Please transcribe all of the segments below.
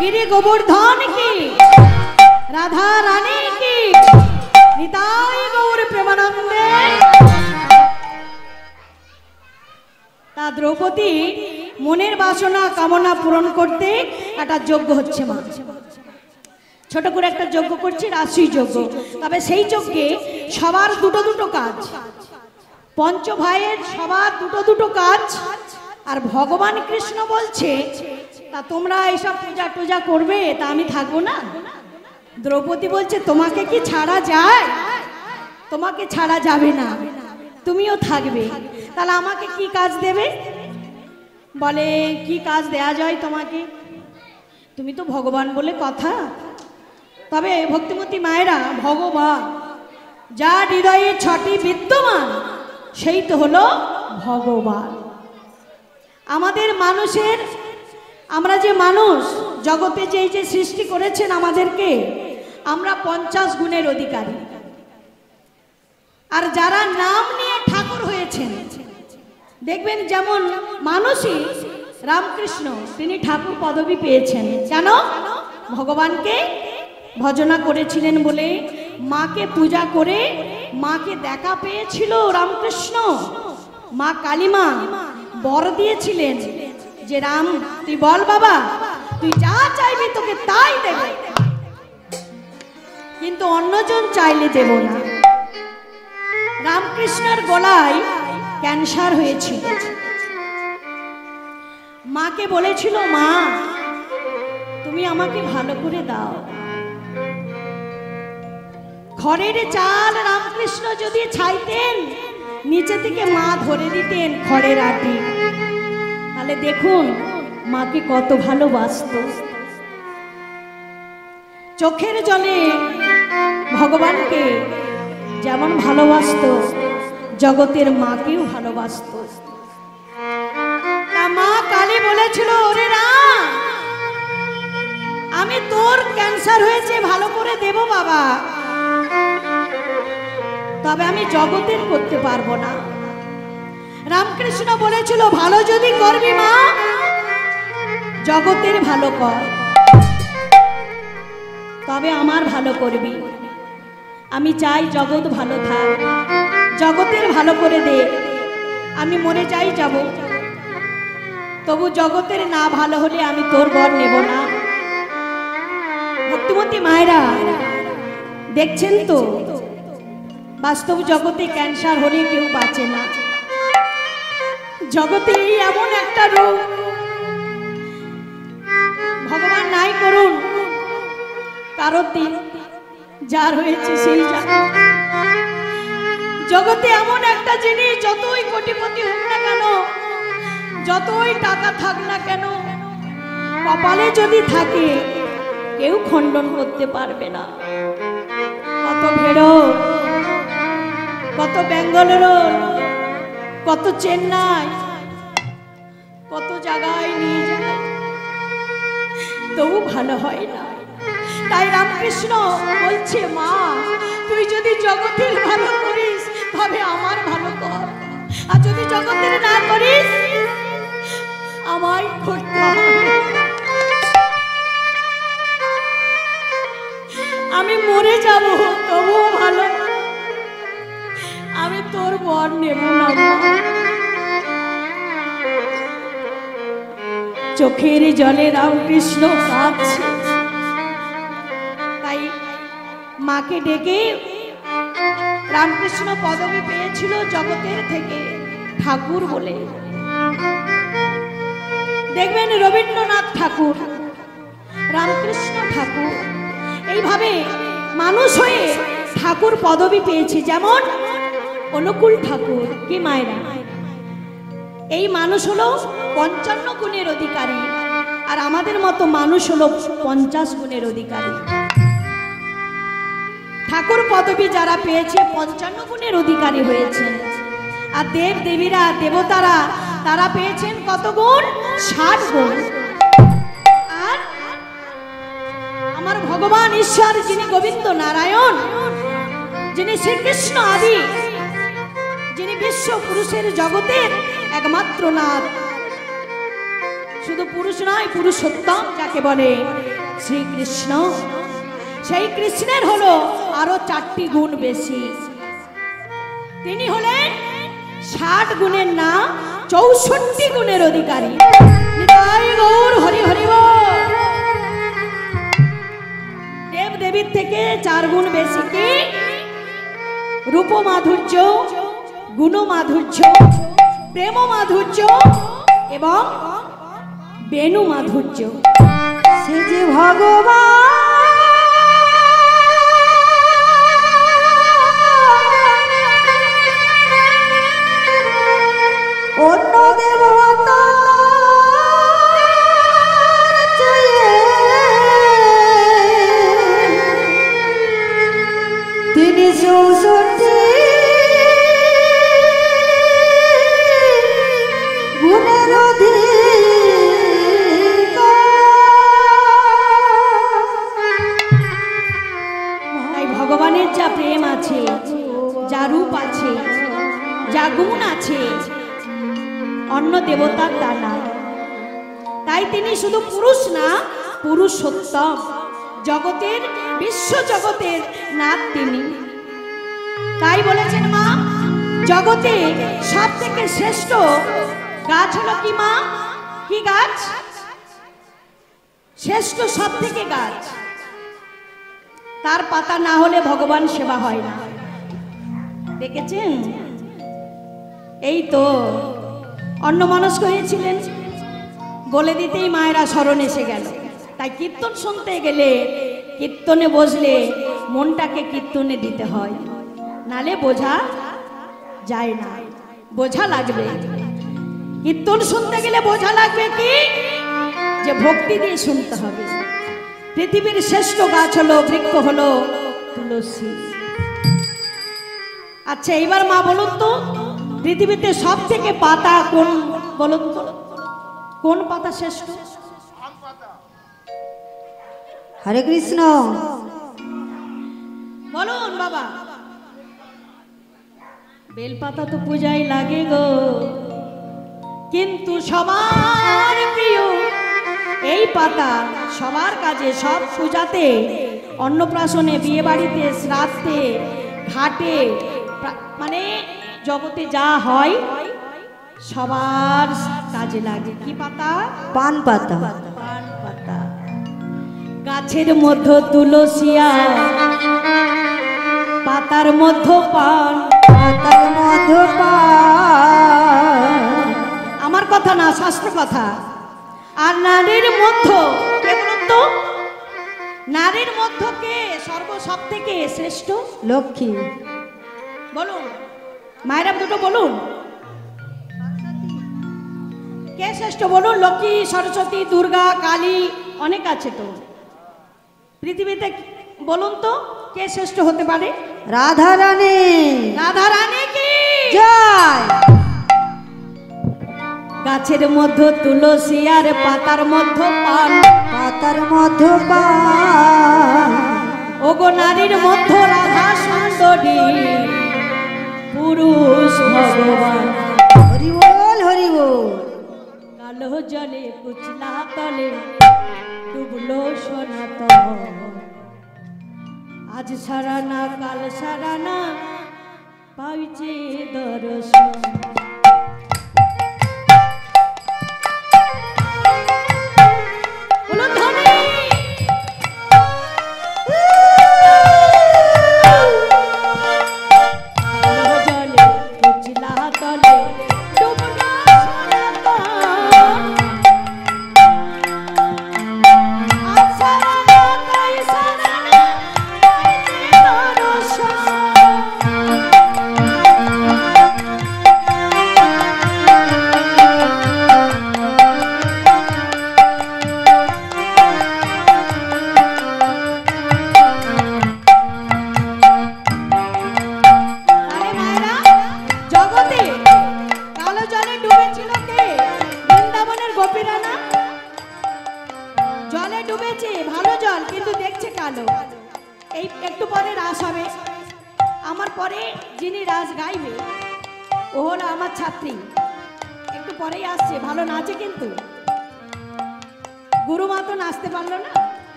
गिरि गोवर्धन की, राधा रानी की, निताई गौर प्रेमानंदे। ता द्रौपदी মনের বাসনা কামনা পূরণ করতে একটা যজ্ঞ হচ্ছে মা, ছোট করে একটা যজ্ঞ করছে, রাশি যজ্ঞ। তবে সেই যজ্ঞে সবার দুটো দুটো কাজ, পঞ্চ ভাইয়ের সবার দুটো দুটো কাজ। আর ভগবান কৃষ্ণ বলছে তা তোমরা এইসব পূজা টুজা করবে, তা আমি থাকবো না। দ্রৌপদী বলছে তোমাকে কি ছাড়া যায়? তোমাকে ছাড়া যাবে না, তুমিও থাকবে। তাহলে আমাকে কি কাজ দেবে? বলে কি কাজ দেয়া যায় তোমাকে? তুমি তো ভগবান বলে কথা। তবে ভক্তিমতী মায়েরা, ভগবান যার হৃদয়ে ছটি বিদ্যমান সেই তো হলো ভগবান। আমাদের মানুষের, আমরা যে মানুষ জগতে যে সৃষ্টি করেছেন আমাদেরকে, আমরা 50 গুণের অধিকারী। আর যারা নাম নিয়ে ঠাকুর হয়েছেন, দেখবেন যেমন মানুষই রামকৃষ্ণ, তিনি ঠাকুর পদবী পেয়েছেন কেন? ভগবানকে ভজনা করেছিলেন বলে, মাকে পূজা করে মাকে দেখা পেয়েছিল রামকৃষ্ণ। মা কালীমা বর দিয়েছিলেন যে রাম তুই বল বাবা, তুই যা চাইবি তোকে তাই দেবে, কিন্তু অন্যজন চাইলে দেব না। রামকৃষ্ণের গলায় ক্যান্সার হয়েছিল। মাকে বলেছিল মা তুমি আমাকে ভালো করে দাও। খড়ের চাল রামকৃষ্ণ যদি চাইতেন, নিচে থেকে মা ধরে দিতেন খড়ের আটি। তাহলে দেখুন মাকে কত ভালোবাসত। চোখের জলে ভগবানকে যেমন ভালোবাসত, জগতের মাকেও ভালোবাসত। মা কালী বলেছিল ওরে রাম, আমি তোর ক্যান্সার হয়েছে ভালো করে দেব বাবা, তবে আমি জগতের করতে পারবো না। রামকৃষ্ণ বলেছিল ভালো যদি করবি মা, জগতের ভালো কর, তবে আমার ভালো করবি। আমি চাই জগৎ ভালো থাক, জগতের ভালো করে দে। আমি মরে যাই যাব, তবু জগতের না ভালো হলে আমি তোর বর নেব না। ভক্তিমতী মায়েরা দেখছেন তো, বাস্তব জগতে ক্যান্সার হলে কেউ বাঁচে না। জগতে এই এমন একটা রোগ, ভগবান নাই করুন কারোর দিন, যার হয়েছে সেই জানে। জগতে এমন একটা জিনিস, যতই কোটিপতি হোক না কেন, যতই টাকা থাক না কেন, কপালে যদি থাকে কেউ খণ্ডন করতে পারবে না। কত ভেড়ো, কত ব্যাঙ্গালোর, কত চেন্নাই, কত জায়গায় নিয়ে যায়, তবু ভালো হয় না। তাই রামকৃষ্ণ বলছে মা তুই যদি জগতের ভালো করিস তবে আমার ভালো কর, আর যদি জগতের না করিস আমায় করতে হবে। আমি মরে যাব তবুও ভালো, আমি তোর বর নেব না। চোখের জলে রামকৃষ্ণ কাঁদছে। তাই মাকে ডেকে রামকৃষ্ণ পদবী পেয়েছিল জগতের থেকে ঠাকুর বলে। দেখবেন রবীন্দ্রনাথ ঠাকুর, রামকৃষ্ণ ঠাকুর, এইভাবে মানুষ হয়ে ঠাকুর পদবী পেয়েছে। যেমন অনুকূল ঠাকুর, কি মায়েরা, এই মানুষ হলো 55 গুণের অধিকারী, আর আমাদের মতো মানুষ হলো 50 গুণের অধিকারী। ঠাকুর পদবী যারা পেয়েছে 55 গুণের অধিকারী হয়েছে। আর দেব দেবীরা, দেবতারা, তারা পেয়েছেন কত গুণ? 60 গুণ। আর আমার ভগবান ঈশ্বর, যিনি গোবিন্দ নারায়ণ, যিনি শ্রীকৃষ্ণ আদি, যিনি বিশ্ব পুরুষের জগতের একমাত্র নাথ, শুধু পুরুষ নয় পুরুষোত্তম যাকে বলে, শ্রীকৃষ্ণ। সেই কৃষ্ণের হলো আরো 4টি গুণ বেশি। তিনি হলেন 60 গুণের না 64 গুণের অধিকারী। নিতাই গৌর হরি হরি বল। দেব দেবীর থেকে 4 গুণ বেশি। কি? রূপ মাধুর্য, গুণ মাধুর্য, প্রেম মাধুর্য এবং বেণু মাধুর্য। সে যে ভগবান অন্য দেবতা তিনি 64 গুণের তাই ভগবানের যা প্রেম আছে, যা রূপ আছে, যা গুণ আছে, অন্য দেবতার তা নাই। তাই তিনি শুধু পুরুষ না, পুরুষোত্তম, জগতের বিশ্ব জগতের নাথ তিনি। তাই বলেছেন মা, জগতে সব থেকে শ্রেষ্ঠ গাছ হলো কি মা? কি গাছ? শ্রেষ্ঠ সব থেকে গাছ। তার পাতা না হলে ভগবান সেবা হয় না। দেখেছেন? এই তো অন্যমনস্ক হয়েছিলেন, বলে দিতেই মায়েরা স্মরণ এসে গেল। তাই কীর্তন শুনতে গেলে, কীর্তনে বসলে মনটাকে কীর্তনে দিতে হয়, নালে বোঝা যায় না। বোঝা লাগবে। কীর্তন শুনতে গেলে বোঝা লাগবে কি? যে ভক্তি দিয়ে শুনতে হবে। পৃথিবীর শ্রেষ্ঠ গাছ হলো, বৃক্ষ হলো তুলসী। আচ্ছা এইবার মা বলুন তো, পৃথিবীতে সব থেকে পাতা কোন বলুন তো? কোন পাতা শ্রেষ্ঠ? হরে কৃষ্ণ বলুন বাবা। বেলপাতা তো পূজায় লাগে গো, কিন্তু সবার প্রিয় এই পাতা। সবার কাজে, সব পূজাতে, অন্নপ্রাশনে, বিয়ে বাড়িতে, শ্রাদ্ধে, ঘাটে, মানে জগতে যা হয় সবার কাজে লাগে। কি পাতা? পান পাতা। পান পাতা। গাছের মধ্যে তুলসিয়া, পাতার মধ্যে পান, পাতার মধ্যে পান। আমার কথা না, শাস্ত্র কথা। আর নারীর মধ্যে কে বলুন তো? নারীর মধ্যে কে সব থেকে শ্রেষ্ঠ? লক্ষ্মী। বলুন মায়েরা দুটো বলুন, কে শ্রেষ্ঠ বলুন? লক্ষ্মী, সরস্বতী, দুর্গা, কালী, অনেক আছে তো পৃথিবীতে। বলুন তো কে শ্রেষ্ঠ হতে পারে? রাধা রানী। রাধা রানী কি জয়। গাছের মধ্যে তুলসী আর পাতার মধ্যে পান, পাতার মধ্যে পান। ওগো নারীর মধ্যে রাধা সুন্দরী, পুরুষ ভগবান। হরি বল হরি বল। কালো জলে কুচলা তলে ডুবলো সনাতন, আজ সারা না কাল সারা না পাইছে দর্শন।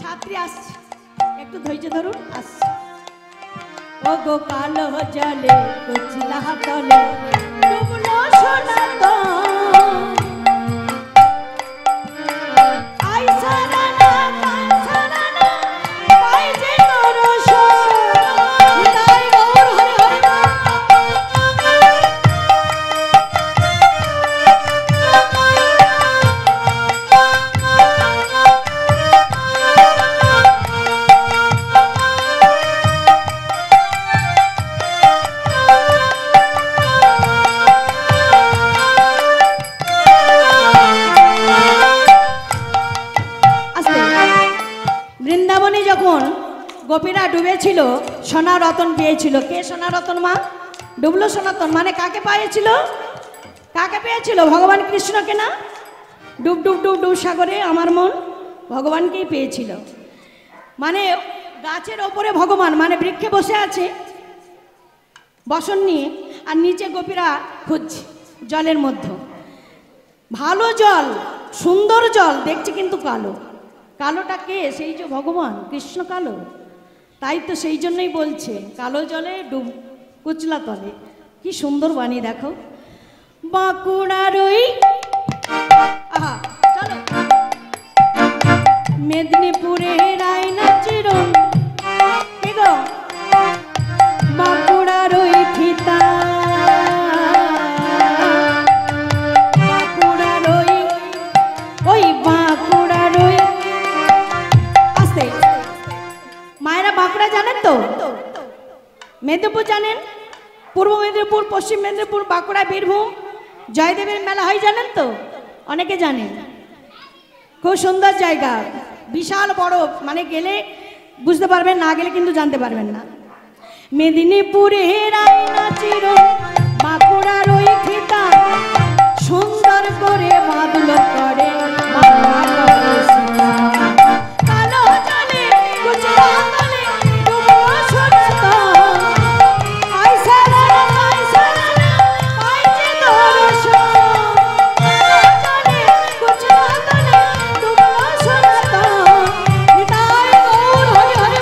ছাত্রী আসছে, একটু ধৈর্য ধরুন, আসছে। ও গো কালো জলে কুচলা তলে ডুবলো সোনা তো বৃন্দাবনে যখন গোপীরা ডুবেছিল সোনা রতন পেয়েছিল। কে সোনা রতন মা? ডুবলো সনাতন মানে কাকে পেয়েছিল? কাকে পেয়েছিল? ভগবান কৃষ্ণকে না? ডুব ডুব ডুব ডুব সাগরে আমার মন ভগবানকেই পেয়েছিল। মানে গাছের ওপরে ভগবান, মানে বৃক্ষে বসে আছে বসন নিয়ে, আর নিচে গোপীরা খুঁজছে জলের মধ্যে। ভালো জল, সুন্দর জল দেখছে, কিন্তু কালো। কালোটা কে? সেই যে ভগবান কৃষ্ণ কালো। তাই তো সেই জন্যই বলছে কালো জলে ডুব কুচলা তলে। কি সুন্দর বাণী দেখো। বাঁকুড়ার ওই আহা চলো মেদিনীপুরের আয়না চিরন কি গো বাঁকুড়ার ওই ফিতা বাঁকুড়ার ওই বাঁকুড়ার ওই আসতে মায়েরা বাঁকুড়া জানেন তো? মেদিনীপুর জানেন? পূর্ব মেদিনীপুর, পশ্চিম মেদিনীপুর, বাঁকুড়া, বীরভূম জয়দেবের মেলা হয় জানেন তো? অনেকে জানেন। খুব সুন্দর জায়গা, বিশাল বড়, মানে গেলে বুঝতে পারবেন, না গেলে কিন্তু জানতে পারবেন না। মেদিনীপুরের আয়না চিরন বাঁকুড়ার ওই ফিতা সুন্দর করে বাঁধলো করে বাঁধা করে সীতা। কালো জলে কুচলা তলে ডুবলো সোনা তো আইসা রে আইসা রে পাইছে দর্শন। কালো জলে কুচলা তলে ডুবলো সোনা তো নিতাই গৌর হরি হরি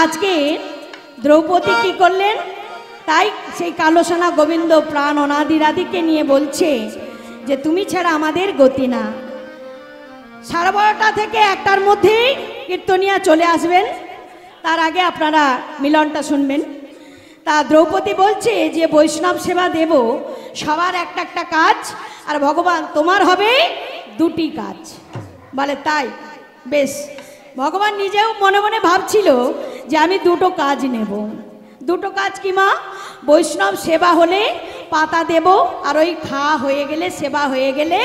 আজকে দ্রৌপদী কি করলেন? তাই সেই কালো সোনা গোবিন্দ প্রাণ অনাদি রাধিকে নিয়ে বলছে যে তুমি ছাড়া আমাদের গতি না। 12:30 থেকে 1টার মধ্যেই কীর্তনিয়া চলে আসবেন, তার আগে আপনারা মিলনটা শুনবেন। তা দ্রৌপদী বলছে যে বৈষ্ণব সেবা দেব সবার একটা একটা কাজ, আর ভগবান তোমার হবে 2টি কাজ। বলে তাই বেশ। ভগবান নিজেও মনে মনে ভাবছিল যে আমি 2টো কাজ নেব। 2টো কাজ কি মা? বৈষ্ণব সেবা হলে পাতা দেব, আর ওই খাওয়া হয়ে গেলে, সেবা হয়ে গেলে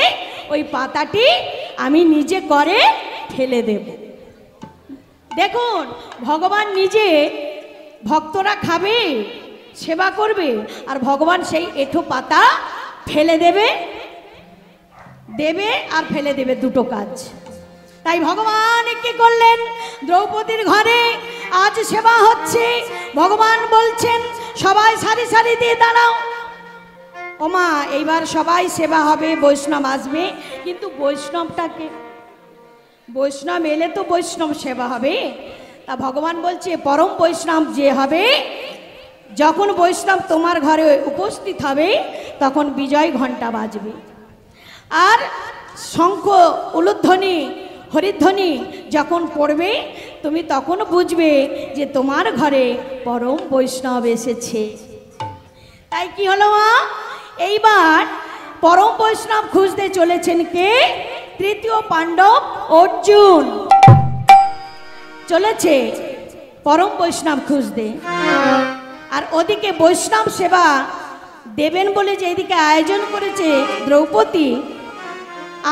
ওই পাতাটি আমি নিজে করে ফেলে দেব। দেখুন ভগবান নিজে, ভক্তরা খাবে, সেবা করবে, আর ভগবান সেই এঁঠো পাতা ফেলে দেবে, দেবে আর ফেলে দেবে, 2টো কাজ। তাই ভগবান কি করলেন? দ্রৌপদীর ঘরে আজ সেবা হচ্ছে, ভগবান বলছেন সবাই সারি সারি দিয়ে দাঁড়াও। ওমা এইবার সবাই সেবা হবে, বৈষ্ণব আসবে, কিন্তু বৈষ্ণবটাকে, বৈষ্ণব এলে তো বৈষ্ণব সেবা হবে। তা ভগবান বলছে পরম বৈষ্ণব যে হবে, যখন বৈষ্ণব তোমার ঘরে উপস্থিত হবে তখন বিজয় ঘণ্টা বাজবে, আর শঙ্খ উলুধ্বনি হরিধ্বনি যখন পড়বে তুমি তখন বুঝবে যে তোমার ঘরে পরম বৈষ্ণব এসেছে। তাই কি হলো মা? এইবার পরম বৈষ্ণব খুঁজতে চলেছেন কে? তৃতীয় পাণ্ডব অর্জুন চলেছে পরম বৈষ্ণব খুঁজতে। আর ওদিকে বৈষ্ণব সেবা দেবেন বলে যে এদিকে আয়োজন করেছে দ্রৌপদী,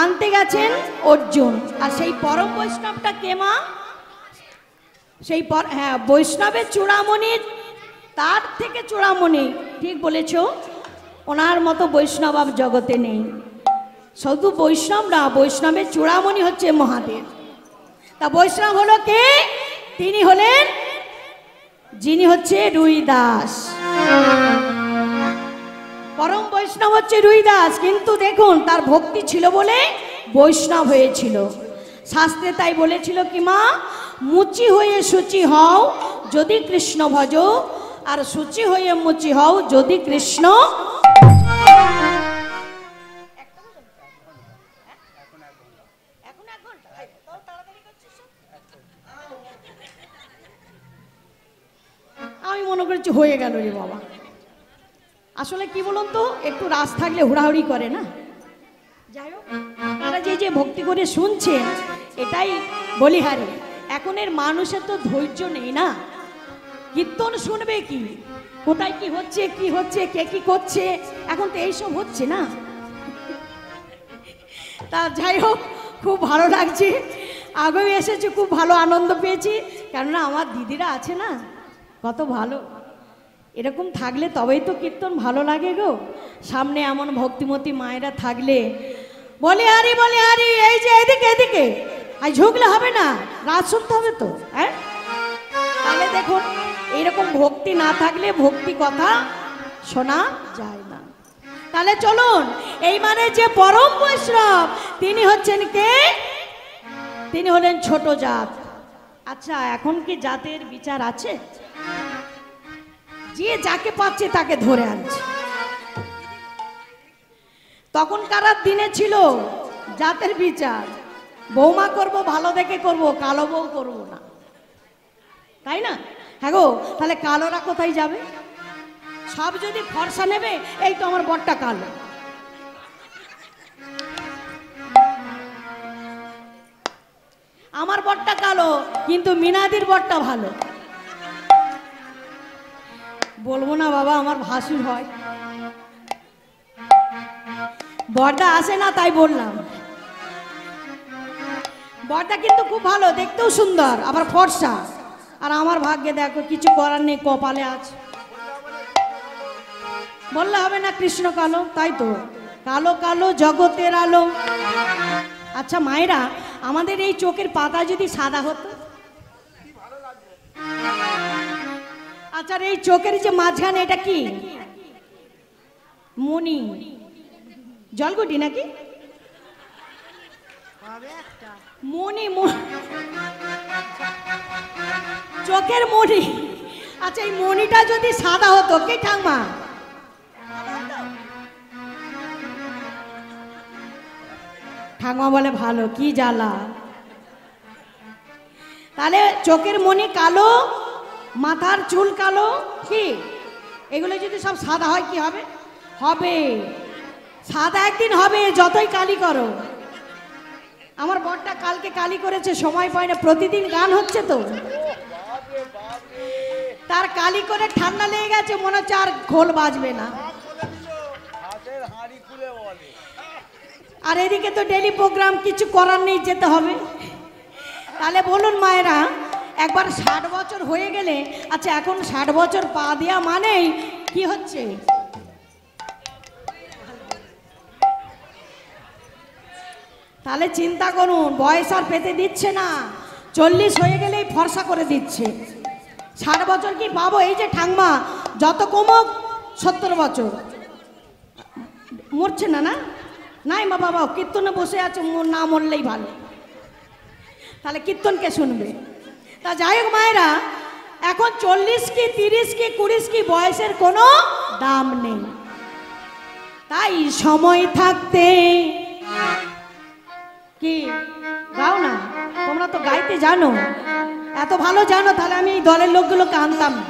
আনতে গেছেন অর্জুন। আর সেই পরম বৈষ্ণবটা কে মা? সেই পর হ্যাঁ বৈষ্ণবের চূড়ামণি, তার থেকে চূড়ামণি, ঠিক বলেছ, ওনার মতো বৈষ্ণব আর জগতে নেই। শুধু বৈষ্ণব না, বৈষ্ণবের চূড়ামণি হচ্ছে মহাদেব। তা বৈষ্ণব হলো কে? তিনি হলেন, যিনি হচ্ছে রুই দাস। পরম বৈষ্ণব হচ্ছে রুই দাস, কিন্তু দেখুন তার ভক্তি ছিল বলে বৈষ্ণব হয়েছিল। শাস্ত্রে তাই বলেছিল কি মা, মুচি হয়ে শুচি হও যদি কৃষ্ণ ভজ, আর শুচি হয়ে মুচি হও যদি কৃষ্ণ। আমি মনে করছি হয়ে গেল রে বাবা। আসলে কি বলুন তো, একটু রাস থাকলে হুড়াহুড়ি করে না। যাই হোক, আপনারা যে যে ভক্তি করে শুনছেন, এটাই বলিহারি। এখনের মানুষের তো ধৈর্য নেই না, কীর্তন শুনবে কি, কোথায় কি হচ্ছে, কি হচ্ছে, কে কি করছে, এখন তো এইসব হচ্ছে না। তা যাই হোক, খুব ভালো লাগছে, আগেও এসেছি, খুব ভালো আনন্দ পেয়েছি, কেননা আমার দিদিরা আছে না, কত ভালো। এরকম থাকলে তবেই তো কীর্তন ভালো লাগে গো। সামনে এমন ভক্তিমতী মায়েরা থাকলে বলে হারি বলে হারি, এই যে এদিকে এদিকে, আর ঝুঁকলে হবে না, রাত শুনতে হবে তো। হ্যাঁ, তাহলে দেখুন এইরকম ভক্তি না থাকলে ভক্তি কথা শোনা যায় না। তাহলে চলুন, এই মানে যে পরম বৈষ্ণব তিনি হচ্ছেন কে? তিনি হলেন ছোট জাত। আচ্ছা, এখন কি জাতের বিচার আছে? যে যাকে পাচ্ছে তাকে ধরে আনছে। তখনকার দিনে ছিল জাতের বিচার, বৌমা করব ভালো দেখে করব, কালো বউ করব না, তাই না? হ্যাঁ গো, তাহলে কালোরা কোথায় যাবে? সব যদি ফর্সা নেবে, এই তো আমার বরটা কালো, আমার বরটা কালো, কিন্তু মিনাদির বরটা ভালো। বলবো না বাবা, আমার ভাসুর হয়, বরটা আসে না তাই বললাম। বরটা কিন্তু খুব ভালো, দেখতেও সুন্দর, আবার ফর্সা। আর আমার ভাগ্যে দেখো কিছু করার নেই, কপালে আছে। বললে হবে না কৃষ্ণ কালো, তাই তো, কালো কালো জগতের আলো। আচ্ছা মায়েরা, আমাদের এই চোখের পাতা যদি সাদা হতো, আচ্ছা এই চোখের যে মাঝখানে এটা কি? মণি, জলগুটি নাকি মণি, চোখের মণি। আচ্ছা এই মণিটা যদি সাদা হতো, কে ঠাম্মা? ঠাকুমা বলে ভালো, কি জ্বালা। তাহলে চোখের মণি কালো, মাথার চুল কালো, কি এগুলো যদি সব সাদা হয় কি হবে? হবে, সাদা একদিন হবে, যতই কালি করো। আমার বরটা কালকে কালি করেছে, সময় পায় না, প্রতিদিন গান হচ্ছে তো, তার কালি করে ঠান্ডা লেগে গেছে, মনে হচ্ছে আর খোল বাজবে না। আর এদিকে তো ডেলি প্রোগ্রাম, কিছু করার নেই, যেতে হবে। তাহলে বলুন মায়েরা, একবার 60 বছর হয়ে গেলে, আচ্ছা এখন 60 বছর পা দেওয়া মানেই কি হচ্ছে? তাহলে চিন্তা করুন, বয়স আর পেতে দিচ্ছে না, 40 হয়ে গেলেই ফর্সা করে দিচ্ছে। 60 বছর কি পাবো? এই যে ঠাংমা যত কমক 70 বছর, মরছে না, না নাই মা বাবা, কীর্তনে বসে আছে, না মরলেই ভালো। তাহলে কীর্তন কে শুনবে? তা যাই হোক মায়েরা, এখন 40 কি 30 কি 20 কি বয়সের কোনো দাম নেই। তাই সময় থাকতে, কি গাও না, তোমরা তো গাইতে জানো, এত ভালো জানো, তাহলে আমি এই দলের লোকগুলোকে আনতাম না।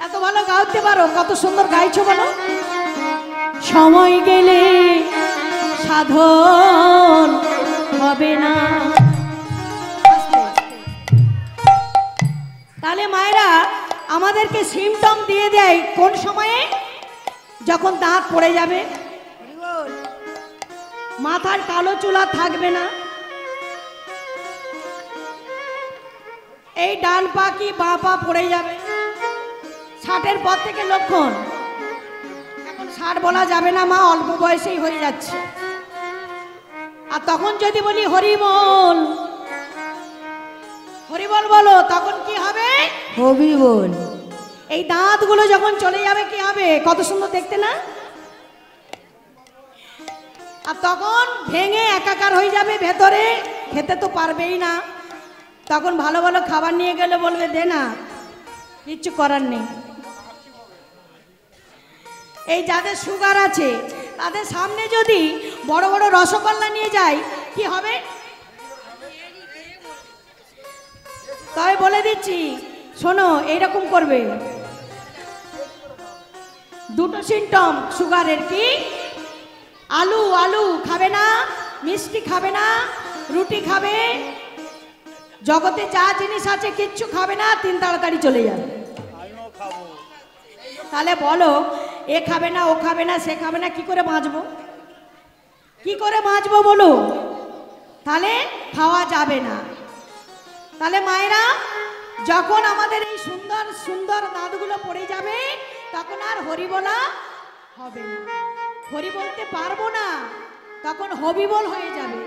এত ভালো গাইতে পারো, কত সুন্দর গাইছো বলো। সময় গেলে সাধন হবে না। তাহলে মায়েরা আমাদেরকে সিমটম দিয়ে দেয় কোন সময়ে? যখন দাঁত পড়ে যাবে, মাথার কালো চুলা থাকবে না, এই ডান পা কি বাঁ পা পড়ে যাবে। 60-এর পর থেকে লক্ষণ, এখন 60 বলা যাবে না মা, অল্প বয়সেই হয়ে যাচ্ছে। আর তখন যদি বলি হরি বল, হরি বল বলো, তখন কি হবে? হবি বল। এই দাঁতগুলো যখন চলে যাবে কি হবে? কত সুন্দর দেখতে না? আর তখন ভেঙে একাকার হয়ে যাবে ভেতরে, খেতে তো পারবেই না। তখন ভালো ভালো খাবার নিয়ে গেলে বলবে দে না, কিচ্ছু করার নেই। এই যাদের সুগার আছে তাদের সামনে যদি বড় বড় রসগোল্লা নিয়ে যায় কি হবে? তবে বলে দিচ্ছি শোনো, এইরকম করবে। দুটো সিমটম সুগারের, কি? আলু আলু খাবে না, মিষ্টি খাবে না, রুটি খাবে, জগতে যা জিনিস আছে কিচ্ছু খাবে না, 3 তাড়াতাড়ি চলে যাবে। তাহলে বলো, এ খাবে না, ও খাবে না, সে খাবে না, কি করে বাঁচবো? কি করে বাঁচবো বলো? তাহলে খাওয়া যাবে না। তাহলে মায়েরা, যখন আমাদের এই সুন্দর সুন্দর দাঁতগুলো পড়ে যাবে তখন আর হরি বলা হবে না, হরি বলতে পারবো না, তখন হবি বল হয়ে যাবে।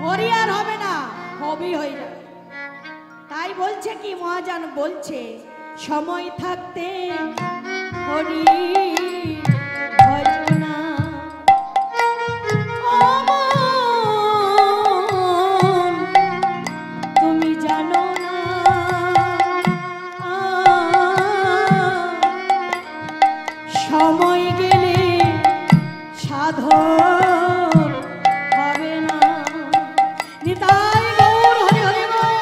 হরি আর হবে না, হবি হয়ে যাবে। তাই বলছে কি মহাজন বলছে, সময় থাকতে হরি ভজনা, ও মন তুমি জানো না, সময় গেলে সাধন হবে না। নিতাই গৌর হরি হরি বল।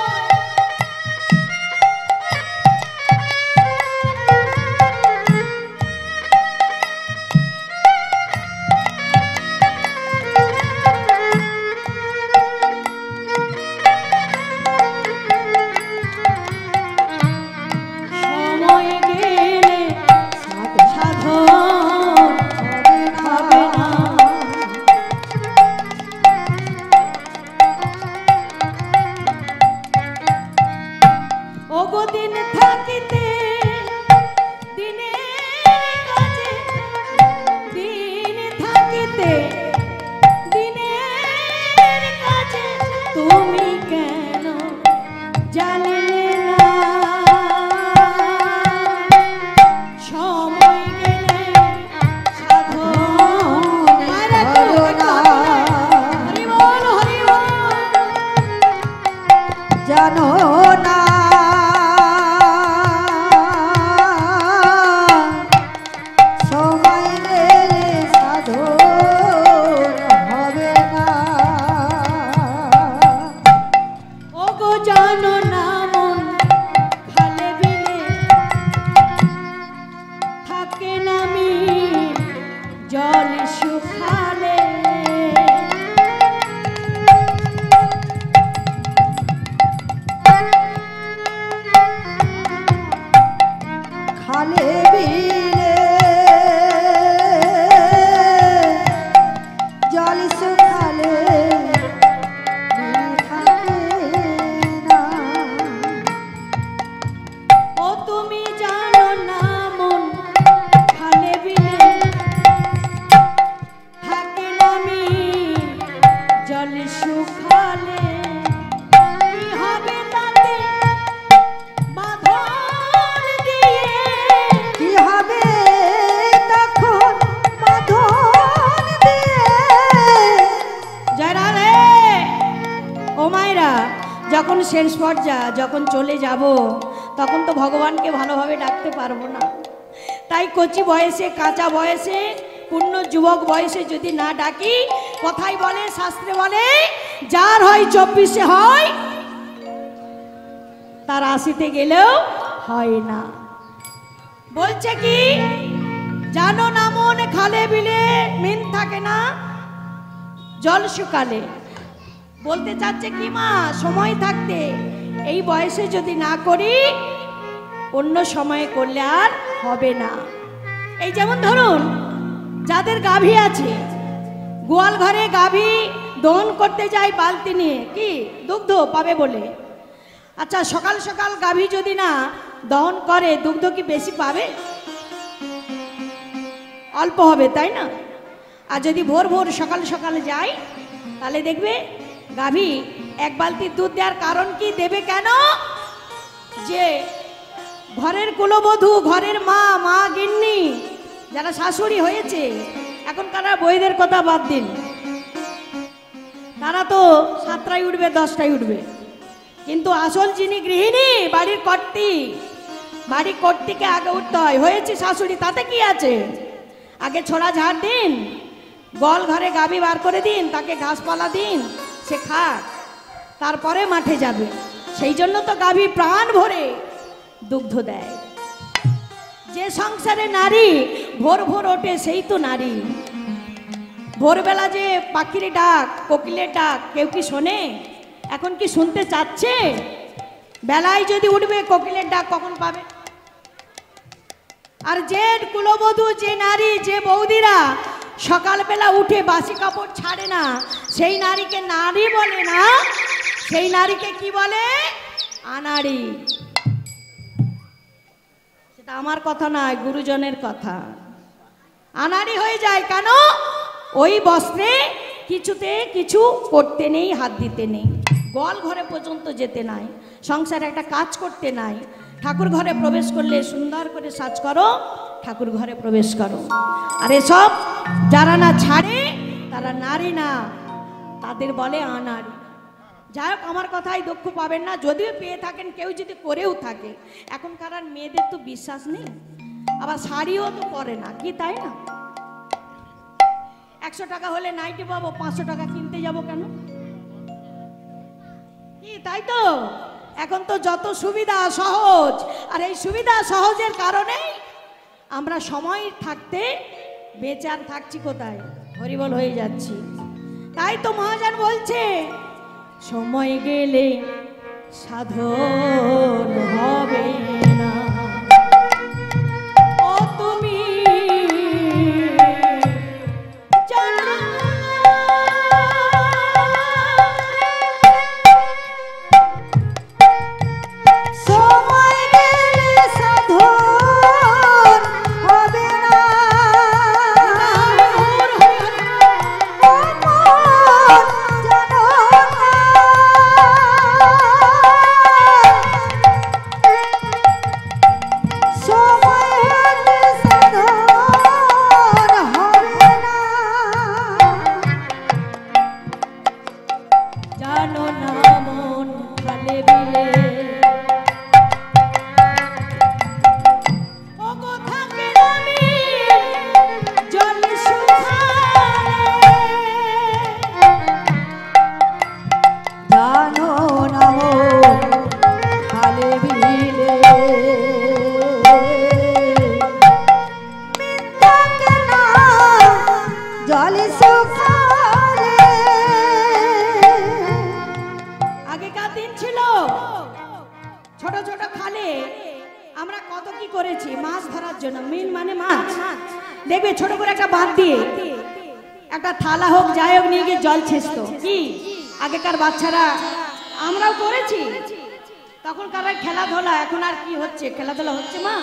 সময় গেলে সাধন হবে না। ওগো দিন থাকিতে দিনের কাজে, দিন থাকিতে দিনের কাজে তুমি কেন জানলে না, সময় গেলে সাধন হলো না। হরি বল হরি বল। জানো না সময় গেলে সাধন হবে না। ওগো জানো না মন খালে বিলে থাকে না মিল, জল শুকালে খালে বিলে জল শুকালে নীল থাকে না। ও তুমি জানো না মন খালে বিলে থাকে না মিল, জল শুকালে কি হবে তাতে বাঁধন দিয়ে, কি হবে তখন বাঁধন দিয়ে। জয়রা রে ও মায়েরা, যখন শেষ পর্যায়ে যখন চলে যাব তখন তো ভগবানকে ভালোভাবে ডাকতে পারবো না। তাই কচি বয়সে, কাঁচা বয়সে, পূর্ণ যুবক বয়সে যদি না ডাকি, কথাই বলে, শাস্ত্রে বলে, যার হয় 24-এ হয়, তার 80-তে গেলেও হয় না। বলছে কি, জানো না মন খালে বিলে মিন থাকে না, জল শুকালে। বলতে চাচ্ছে কি মা, সময় থাকতে এই বয়সে যদি না করি, অন্য সময়ে করলে আর হবে না। এই যেমন ধরুন, যাদের গাভী আছে, গোয়াল ঘরে গাভী দহন করতে যায় বালতি নিয়ে, কি দুগ্ধ পাবে বলে। আচ্ছা সকাল সকাল গাভী যদি না দহন করে দুগ্ধ কি বেশি পাবে? অল্প হবে, তাই না? আর যদি ভোর ভোর সকাল সকালে যায় তাহলে দেখবে গাভী এক বালতি দুধ দেওয়ার কারণ কি দেবে কেন? যে ঘরের কুলবধূ, ঘরের মা, মা গিন্নি যারা শাশুড়ি হয়েছে, এখনকার বইদের কথা বাদ দিন, তারা তো 7টায় উঠবে 10টায় উঠবে, কিন্তু আসল যিনি গৃহিণী, বাড়ির কর্ত্রী, বাড়ির কর্ত্রীকে আগে উঠতে হয়। হয়েছে শাশুড়ি, তাতে কি আছে? আগে ছোড়া ঝাড় দিন, গোয়াল ঘরে গাভী বার করে দিন, তাকে ঘাসপালা দিন, সে খাক, তারপরে মাঠে যাবে। সেই জন্য তো গাভী প্রাণ ভরে দুগ্ধ দেয়। যে সংসারে নারী ভোর ভোর ওঠে সেই তো নারী। ভোরবেলা যে পাখির ডাক, কোকিলের ডাক কেউ কি শোনে? এখন কি শুনতে চাচ্ছে? বেলায় যদি উঠবে কোকিলের ডাক কখন পাবে? আর যে কুলবধূ, যে নারী, যে বৌদিরা সকালবেলা উঠে বাসি কাপড় ছাড়ে না, সেই নারীকে নারী বলে না, সেই নারীকে কি বলে? আনাড়ি। সেটা আমার কথা নয়, গুরুজনের কথা। আনাড়ি হয়ে যায় কেন? ওই বস্ত্রে কিছুতে কিছু করতে নেই, হাত দিতে নেই, গোয়াল ঘরে পর্যন্ত যেতে নাই, সংসারে একটা কাজ করতে নাই। ঠাকুর ঘরে প্রবেশ করলে সুন্দর করে সাজ করো, ঠাকুর ঘরে প্রবেশ করো। আর এসব যারা না ছাড়ে তারা নারী না, তাদের বলে আনাড়ি। যাই হোক, আমার কথাই দুঃখ পাবেন না, যদিও পেয়ে থাকেন, কেউ যদি করেও থাকে। এখনকার আর মেয়েদের তো বিশ্বাস নেই, আবার শাড়িও তো পরে না, কি তাই না? 100 টাকা হলে নাইটি পাবো, 500 টাকা কিনতে যাব কেন? কি তাই তো? এখন তো যত সুবিধা সহজ, আর এই সুবিধা সহজের কারণে আমরা সময় থাকতে বেচার থাকছি কোথায়? হরিবল হয়ে যাচ্ছি। তাই তো মহাজন বলছে, সময় গেলে সাধন হবে না। ও তুমি জানো সময় গেলে সাধন হবে না, জানো না। সময় গেলে সাধন হবে না, জানো না মন খালে বিলে ও কথা কেরামি জল শুকালে। জানো না মন খালে বিলে মিথ্যাকে না জল শুকালে। আগেকার দিন ছিল ছোট ছোট খালে আমরা কত কি করেছি মাছ ধরার জন্য। মিন মানে মাছ, দেখবে ছোট করে একটা বাঁধ দিয়ে একটা থালা হোক যাই হোক নিয়ে গিয়ে জল ছেঁচতো। কি আগেকার বাচ্চারা, আমরাও করেছি। তখনকার খেলাধুলা, এখন আর কি হচ্ছে? খেলাধুলা হচ্ছে মা?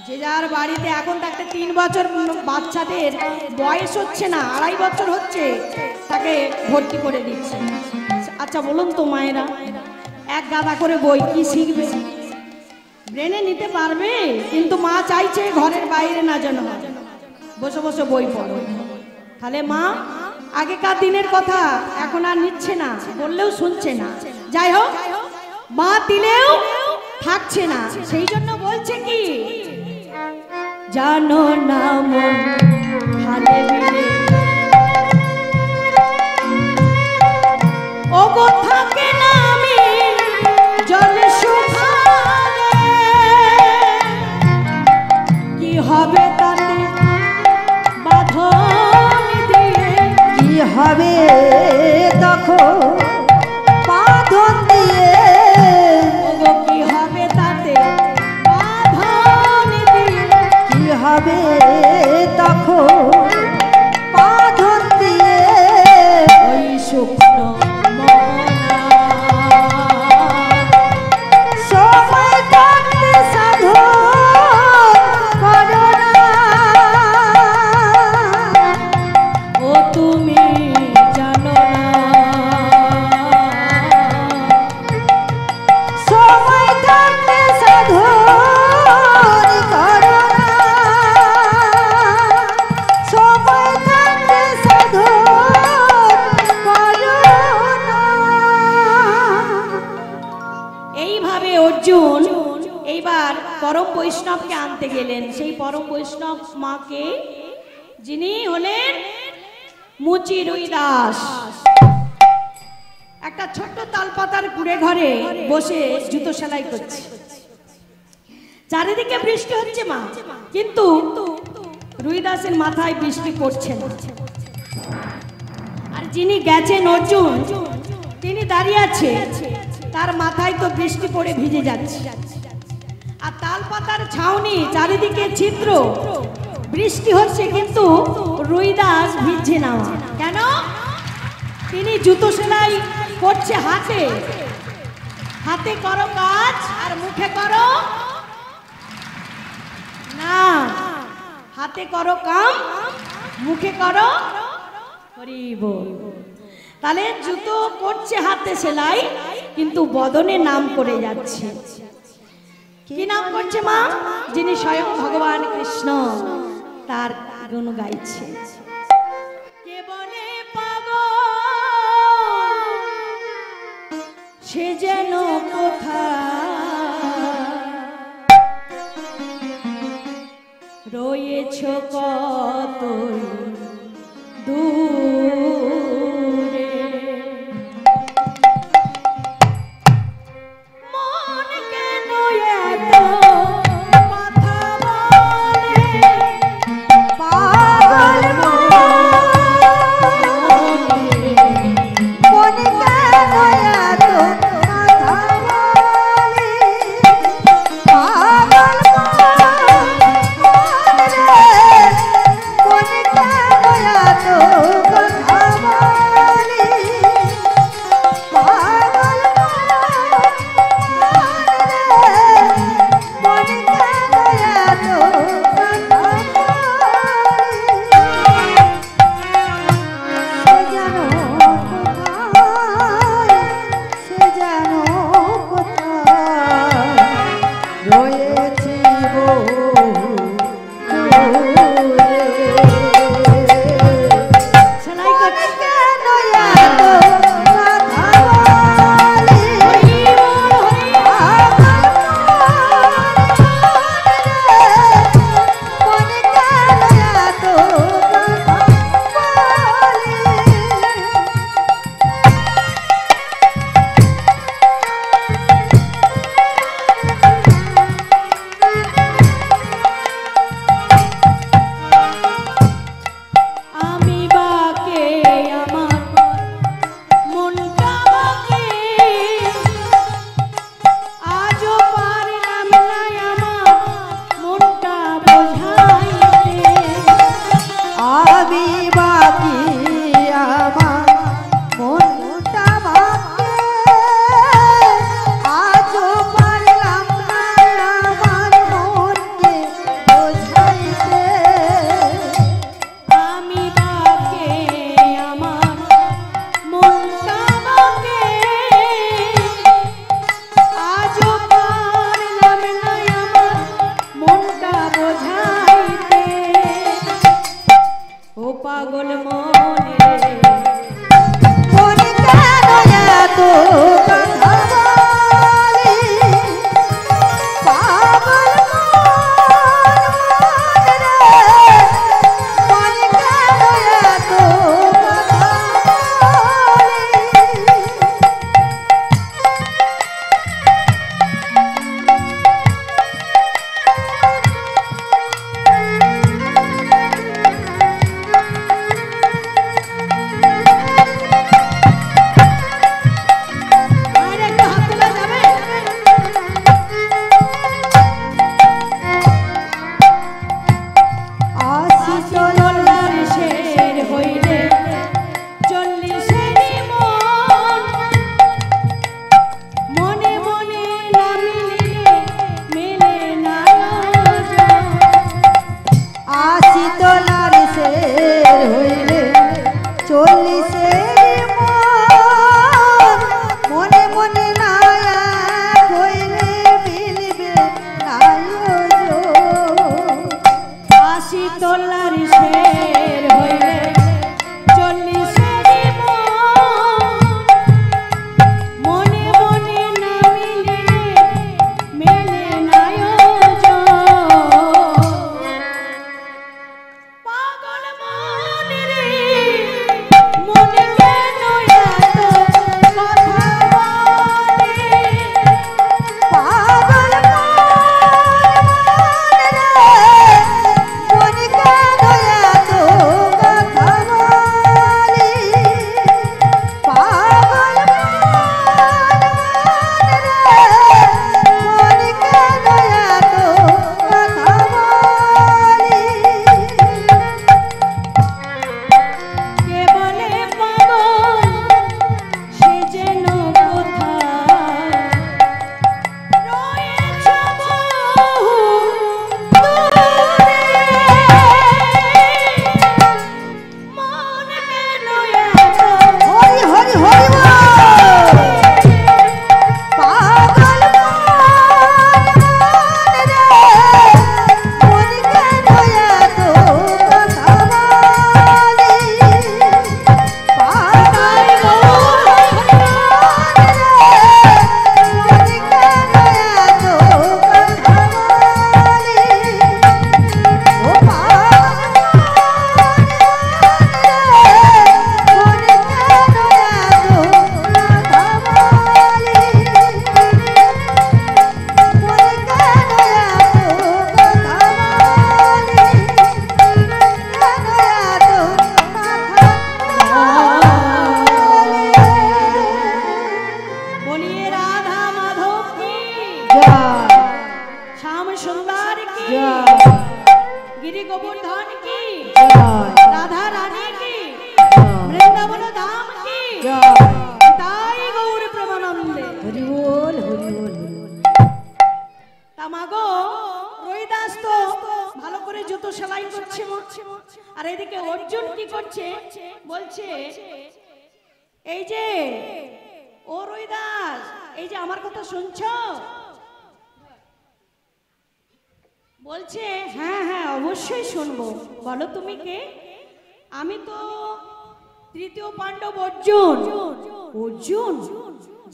যে যার বাড়িতে এখন থাকতে 3 বছর বাচ্চাদের বয়স হচ্ছে না, 2.5 বছর হচ্ছে, তাকে ভর্তি করে দিচ্ছে। আচ্ছা বলুন তো মায়েরা, এক গাদা করে বই কি শিখবে? ব্রেনে নিতে পারবে? কিন্তু মা চাইছে ঘরের বাইরে না যেন হয়, বসে বসে বই পড়ো। তাহলে মা আগেকার দিনের কথা এখন আর নিচ্ছে না, বললেও শুনছে না। যাই হোক, মা দিলেও থাকছে না। সেই জন্য বলছে কি, জানো না মন খালে বিলে ও গো থাকে না আমি জল শুকালে। কি হবে তাতে বাঁধন দিয়ে, কি হবে তখন বাঁধন দিয়ে, ও গো কি হবে তাতে বাঁধন দিয়ে, কি হবে তখন স্বপ্ন মোহনা। সময় থাকতে সাধন করো না। ও তুমি জানো না, সময় থাকতে সাধন করো না। সময় থাকতে সাধন করো না। এইভাবে অর্জুন এইবার পরম বৈষ্ণবকে আনতে গেলেন। সেই পরম বৈষ্ণব মাকে, যিনি হলেন মুচি রুইদাস, একটা ছোট্ট তালপাতার কুড়ে ঘরে বসে জুতো সেলাই করছে। চারিদিকে বৃষ্টি হচ্ছে মা, কিন্তু রুইদাসের মাথায় বৃষ্টি পড়ছে না। আর যিনি গেছেন অর্জুন, তিনি দাঁড়িয়ে আছে, তার মাথায় তো বৃষ্টি পড়ে ভিজে যাচ্ছে। আর তালপাতার ছাউনি, চারিদিকে ছিদ্র, বৃষ্টি হচ্ছে, কিন্তু রুইদাস ভিজছে না। কেন? তিনি জুতো সেলাই করছে হাতে। হাতে করো কাজ আর মুখে করো না। হাতে করো কাম, মুখে করো হরি বল। তাহলে জুতো করছে হাতে সেলাই, কিন্তু বদনে নাম করে যাচ্ছে। কি নাম করছে মা? যিনি স্বয়ং ভগবান কৃষ্ণ, তার গুণ গাইছে। কে বলে পাগল, সে যেন কোথায় রয়েছ কত দূরে। মন কেন এত কথা বলে, পাগল মন কেন এত কথা তাই গৌর প্রেমানন্দে। হরি বল হরি বল হরি বল। তা মাগো রবিদাস তো ভালো করে জুতো সেলাই করছে, আর এদিকে অর্জুন কি করছে বলছে, এই যে ও রবিদাস, এই যে আমার কথা শুনছো? বলছে হ্যাঁ হ্যাঁ অবশ্যই শুনবো, বলো তুমি কে? আমি তো তৃতীয় পাণ্ডব অর্জুন। অর্জুন?